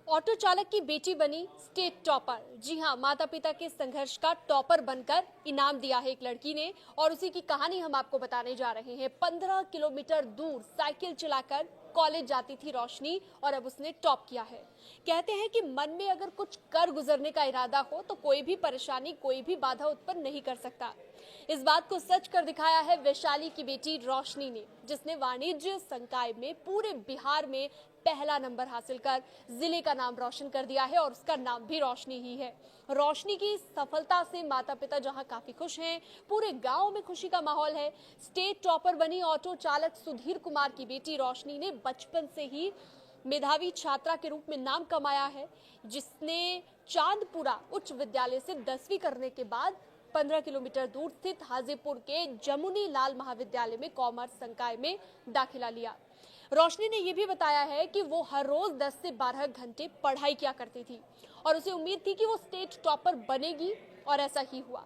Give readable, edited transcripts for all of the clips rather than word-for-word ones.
Auto चालक की बेटी बनी स्टेट टॉपर। जी हां, माता पिता के संघर्ष का टॉपर बनकर इनाम दिया है एक लड़की ने और उसी की कहानी हम आपको बताने जा रहे हैं। 15 किलोमीटर दूर साइकिल चलाकर कॉलेज जाती थी रोशनी और अब उसने टॉप किया है। कहते हैं कि मन में अगर कुछ कर गुजरने का इरादा हो तो कोई भी परेशानी, कोई भी बाधा उत्पन्न नहीं कर सकता। इस बात को सच कर दिखाया है वैशाली की बेटी रोशनी ने, जिसने वाणिज्य संकाय में पूरे बिहार में पहला नंबर हासिल कर जिले का नाम रोशन कर दिया है और उसका नाम भी रोशनी ही है। रोशनी की सफलता से माता पिता जहां काफी खुश हैं, पूरे गांव में खुशी का माहौल है। स्टेट टॉपर बनी ऑटो चालक सुधीर कुमार की बेटी रोशनी ने बचपन से ही मेधावी छात्रा के रूप में नाम कमाया है, जिसने चांदपुरा उच्च विद्यालय से 10वीं करने के बाद 15 किलोमीटर दूर स्थित हाजीपुर के जमुनी लाल महाविद्यालय में कॉमर्स संकाय में दाखिला लिया। रोशनी ने यह भी बताया है कि वो हर रोज 10 से 12 घंटे पढ़ाई किया करती थी और उसे उम्मीद थी कि वो स्टेट टॉपर बनेगी और ऐसा ही हुआ।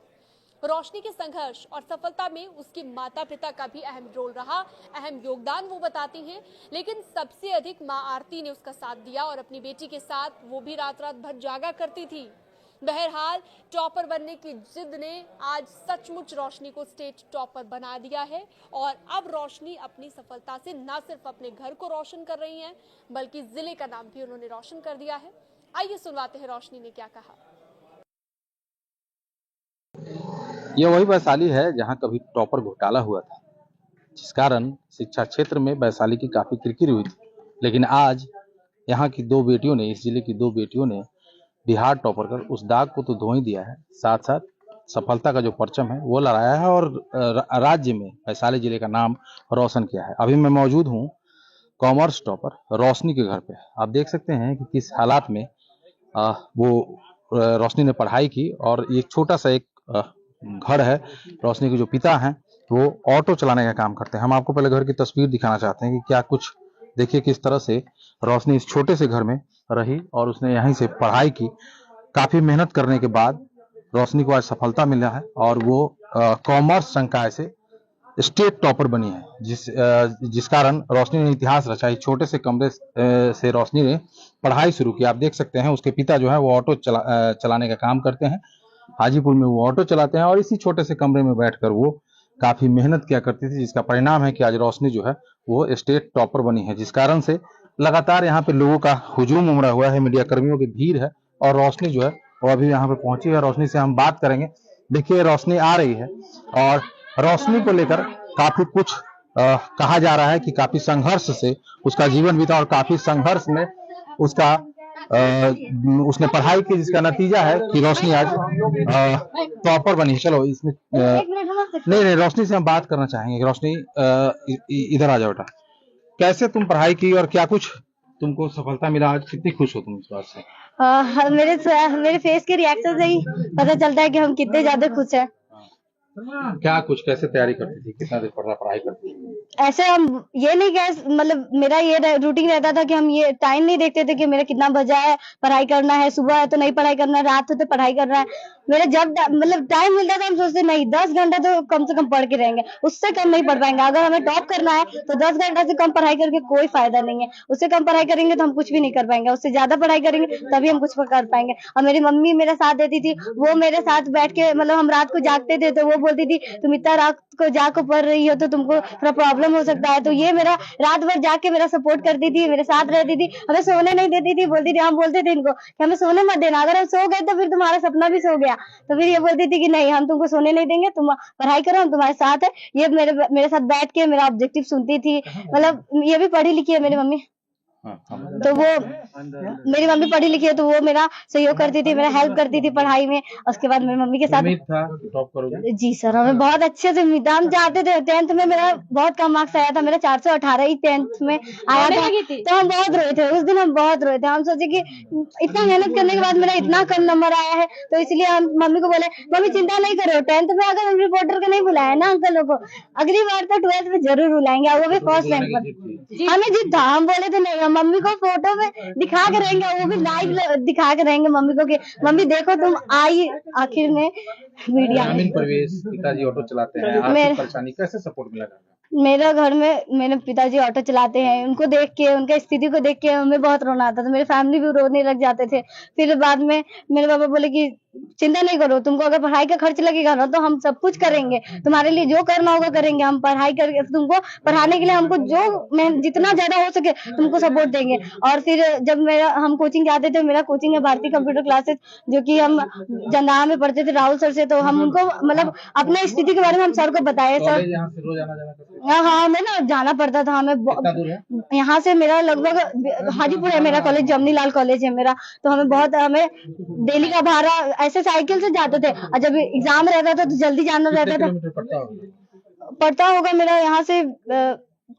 रोशनी के संघर्ष और सफलता में उसके माता पिता का भी अहम रोल रहा, अहम योगदान वो बताती हैं, लेकिन सबसे अधिक मां आरती ने उसका साथ दिया और अपनी बेटी के साथ वो भी रात रात भर जागा करती थी। बहरहाल टॉपर बनने की जिद ने आज सचमुच रोशनी को स्टेट टॉपर बना दिया है और अब रोशनी अपनी सफलता से न सिर्फ अपने घर को रोशन कर रही हैं, बल्कि जिले का नाम भी उन्होंने रोशन कर दिया है। आइए सुनवाते हैं रोशनी ने क्या कहा। यह वही वैशाली है जहां कभी टॉपर घोटाला हुआ था, जिस कारण शिक्षा क्षेत्र में वैशाली की काफी किरकिरी हुई थी। लेकिन आज यहाँ की दो बेटियों ने, इस जिले की दो बेटियों ने बिहार टॉपर कर उस दाग को तो धो ही दिया है, साथ साथ सफलता का जो परचम है वो लहराया है और राज्य में वैशाली जिले का नाम रोशन किया है। अभी मैं मौजूद हूँ कॉमर्स टॉपर रोशनी के घर पे। आप देख सकते हैं कि किस हालात में वो रोशनी ने पढ़ाई की और एक छोटा सा एक घर है। रोशनी के जो पिता हैं वो ऑटो चलाने का काम करते हैं। हम आपको पहले घर की तस्वीर दिखाना चाहते हैं कि क्या कुछ, देखिए किस तरह से रोशनी इस छोटे से घर में रही और उसने यहीं से पढ़ाई की। काफी मेहनत करने के बाद रोशनी को आज सफलता मिला है और वो कॉमर्स संकाय से स्टेट टॉपर बनी है, जिस कारण रोशनी ने इतिहास रचा। इस छोटे से कमरे से रोशनी ने पढ़ाई शुरू की। आप देख सकते हैं उसके पिता जो है वो ऑटो चलाने का काम करते हैं। हाजीपुर में वो ऑटो चलाते हैं और इसी छोटे से कमरे में बैठकर वो काफी मेहनत किया करती थी, जिसका परिणाम है कि आज रोशनी जो है वो स्टेट टॉपर बनी है, जिस कारण से लगातार यहाँ पे लोगों का हुजूम उमड़ा हुआ है, मीडिया कर्मियों की भीड़ है और रोशनी जो है वो अभी यहाँ पे पहुंची है। रोशनी से हम बात करेंगे। देखिए रोशनी आ रही है और रोशनी को लेकर काफी कुछ कहा जा रहा है कि काफी संघर्ष से उसका जीवन बीता और काफी संघर्ष में उसने पढ़ाई की, जिसका नतीजा है कि रोशनी आज टॉपर बनी है। चलो इसमें नहीं, रोशनी से हम बात करना चाहेंगे। रोशनी इधर आ जाओ बेटा। कैसे तुम पढ़ाई की और क्या कुछ तुमको सफलता मिला आज, कितनी खुश हो तुम इस बात से? मेरे फेस के रिएक्शन से ही पता चलता है कि हम कितने ज्यादा खुश हैं। क्या कुछ, कैसे तैयारी करती थी, कितना देर पढ़ाई करती थी? ऐसे हम ये नहीं कह, मतलब मेरा ये रूटीन रहता था कि हम ये टाइम नहीं देखते थे कि मेरा कितना बजा है, पढ़ाई करना है, सुबह है तो नहीं पढ़ाई करना है, रात है तो पढ़ाई करना है। मेरा जब मतलब टाइम मिलता था हम सोचते नहीं 10 घंटा तो कम से कम पढ़ के रहेंगे, उससे कम नहीं पढ़ पाएंगे। अगर हमें टॉप करना है तो 10 घंटा से कम पढ़ाई करके कोई फायदा नहीं है। उससे कम पढ़ाई करेंगे तो हम कुछ भी नहीं कर पाएंगे, उससे ज्यादा पढ़ाई करेंगे तभी हम कुछ कर पाएंगे। और मेरी मम्मी मेरा साथ देती थी, वो मेरे साथ बैठ के, मतलब हम रात को जागते थे तो वो बोलती थी तुम इतना रात को जाग पढ़ रही हो तो तुमको थोड़ा प्रॉब्लम हो सकता है। तो ये मेरा रात भर जाग के मेरा सपोर्ट करती थी, मेरे साथ रहती थी, हमें सोने नहीं देती थी। बोलती थी, हम बोलते थे इनको कि हमें सोने मत देना, अगर हम सो गए तो फिर तुम्हारा सपना भी सो गया। तो फिर ये बोलती थी कि नहीं, हम तुमको सोने नहीं देंगे, तुम पढ़ाई करो, हम तुम्हारे साथ है। ये मेरे साथ बैठ के मेरा ऑब्जेक्टिव सुनती थी। मतलब ये भी पढ़ी लिखी है मेरी मम्मी, तो वो मेरी मम्मी पढ़ी लिखी है तो वो मेरा सहयोग करती थी, मेरा हेल्प करती थी पढ़ाई में। उसके बाद मेरी मम्मी के साथ टॉप करोगे? जी सर, हमें बहुत अच्छे से उम्मीद, हम चाहते थे। 10th में मेरा बहुत कम मार्क्स आया था, मेरा 418 ही 10th में आया था, तो हम बहुत रोए थे उस दिन, हम बहुत रोए थे। हम सोचे कि इतना मेहनत करने के बाद मेरा इतना कम नंबर आया है, तो इसलिए हम मम्मी को बोले मम्मी चिंता नहीं करो, 10th में अगर हम रिपोर्टर को नहीं बुलाया ना अंकलों को, अगली बार तो 12th में जरूर बुलाएंगे, वो भी फर्स्ट रैंक पर। हमें जीत था, हम बोले थे नहीं, मम्मी को फोटो में दिखा के रहेंगे, वो भी लाइव दिखा के रहेंगे मम्मी को कि मम्मी देखो तुम आई आखिर में मीडिया में। ग्रामीण परिवेश, पिताजी ऑटो चलाते हैं, आर्थिक परेशानी, कैसे सपोर्ट मिला? मेरा घर में मेरे पिताजी ऑटो चलाते हैं, उनको देख के, उनका स्थिति को देख के हमें बहुत रोना आता था। मेरे फैमिली भी रोने लग जाते थे। फिर बाद में मेरे पापा बोले कि चिंता नहीं करो, तुमको अगर पढ़ाई का खर्च लगेगा ना तो हम सब कुछ करेंगे, तुम्हारे लिए जो करना होगा करेंगे, हम पढ़ाई करके तुमको पढ़ाने के लिए हमको जो मैं जितना ज्यादा हो सके तुमको सपोर्ट देंगे। और फिर जब हम कोचिंग जाते थे, मेरा कोचिंग है भारतीय कंप्यूटर क्लासेस, जो कि हम जंदाहा में पढ़ते थे राहुल सर से, तो हम उनको मतलब अपना स्थिति के बारे में हम सर को बताए। सर यहाँ से रोज आना जाना करते थे? हाँ, हमें ना जाना पड़ता था, हमें कितना दूर है? यहाँ से मेरा लगभग हाजीपुर है मेरा कॉलेज, जमनीलाल कॉलेज है मेरा, तो हमें डेली का भाड़ा ऐसे साइकिल से जाते थे। और जब एग्जाम रहता था तो जल्दी जाना रहता था। किलोमीटर पड़ता होगा मेरा यहाँ से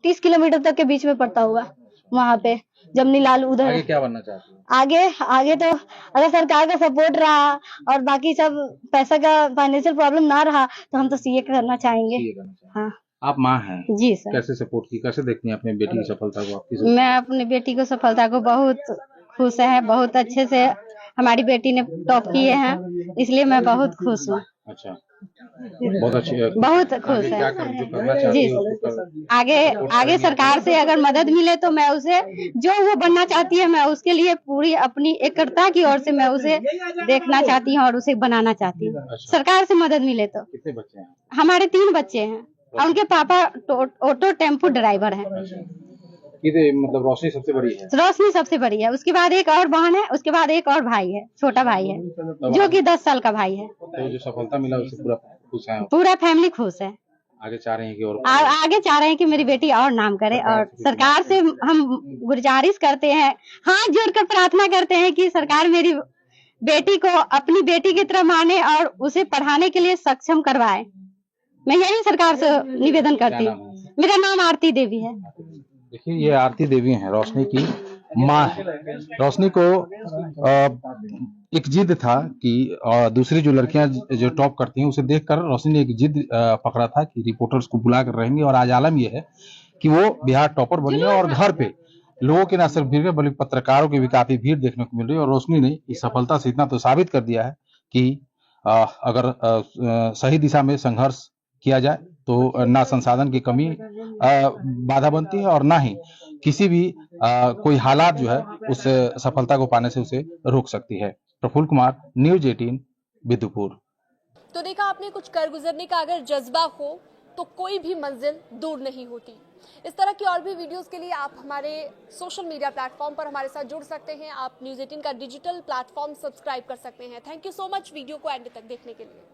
30 किलोमीटर तक के बीच में पड़ता होगा वहाँ पे जमनीलाल उधर। आगे क्या बनना चाहते हो? आगे तो अगर सरकार का सपोर्ट रहा और बाकी सब पैसा का फाइनेंशियल प्रॉब्लम ना रहा तो हम तो सीए करना चाहेंगे। ये करना चाहते हैं। हाँ आप माँ हैं, जी सर। कैसे सपोर्ट की, कैसे देखती हैं अपनी बेटी की सफलता को? आपकी मैं अपनी बेटी को सफलता को बहुत खुश है, बहुत अच्छे से हमारी बेटी ने टॉप किए हैं, इसलिए मैं बहुत खुश हूँ। अच्छा, बहुत अच्छी है। बहुत खुश आगे है क्या जो करना जी। चाहती हो उसको कर- आगे सरकार से अगर मदद मिले तो मैं उसे जो वो बनना चाहती है मैं उसके लिए पूरी अपनी एकरता की ओर से मैं उसे देखना चाहती हूँ और उसे बनाना चाहती हूँ। अच्छा। सरकार से मदद मिले तो। कितने बच्चे हैं? हमारे 3 बच्चे हैं और उनके पापा ऑटो टेम्पो ड्राइवर हैं। मतलब रोशनी सबसे बड़ी है? रोशनी सबसे बड़ी है, उसके बाद एक और बहन है, उसके बाद एक और भाई है, छोटा भाई है जो कि 10 साल का भाई है। तो जो सफलता मिला उससे पूरा खुश है? पूरा फैमिली खुश है। आगे चाह रहे हैं कि और आगे चाह रहे हैं कि मेरी बेटी और नाम करे और सरकार से हम गुजारिश करते हैं, हाथ जोड़कर प्रार्थना करते हैं कि सरकार मेरी बेटी को अपनी बेटी की तरह माने और उसे पढ़ाने के लिए सक्षम करवाए। मैं यही सरकार से निवेदन करती हूँ। मेरा नाम आरती देवी है। देखिए, ये आरती देवी हैं, रोशनी की माँ है। रोशनी को एक जिद था कि दूसरी जो लड़कियां जो टॉप करती हैं उसे देखकर रोशनी ने एक जिद पकड़ा था कि रिपोर्टर्स को बुला कर रहेंगे। और आज आलम यह है कि वो बिहार टॉपर बनी है और घर पे लोगों की न सिर्फ भीड़ बल्कि पत्रकारों की भी काफी भीड़ देखने को मिल रही है। और रोशनी ने इस सफलता से इतना तो साबित कर दिया है कि अगर सही दिशा में संघर्ष किया जाए तो ना संसाधन की कमी बाधा बनती है और ना ही किसी भी कोई हालात जो है उस सफलता को पाने से उसे रोक सकती है। प्रफुल्ल कुमार, न्यूज 18, बिदुपुर। तो देखा आपने, कुछ कर गुजरने का अगर जज्बा हो तो कोई भी मंजिल दूर नहीं होती। इस तरह की और भी वीडियोस के लिए आप हमारे सोशल मीडिया प्लेटफॉर्म पर हमारे साथ जुड़ सकते हैं। आप न्यूज 18 का डिजिटल प्लेटफॉर्म सब्सक्राइब कर सकते हैं। Thank you so much video को एंड तक देखने के लिए।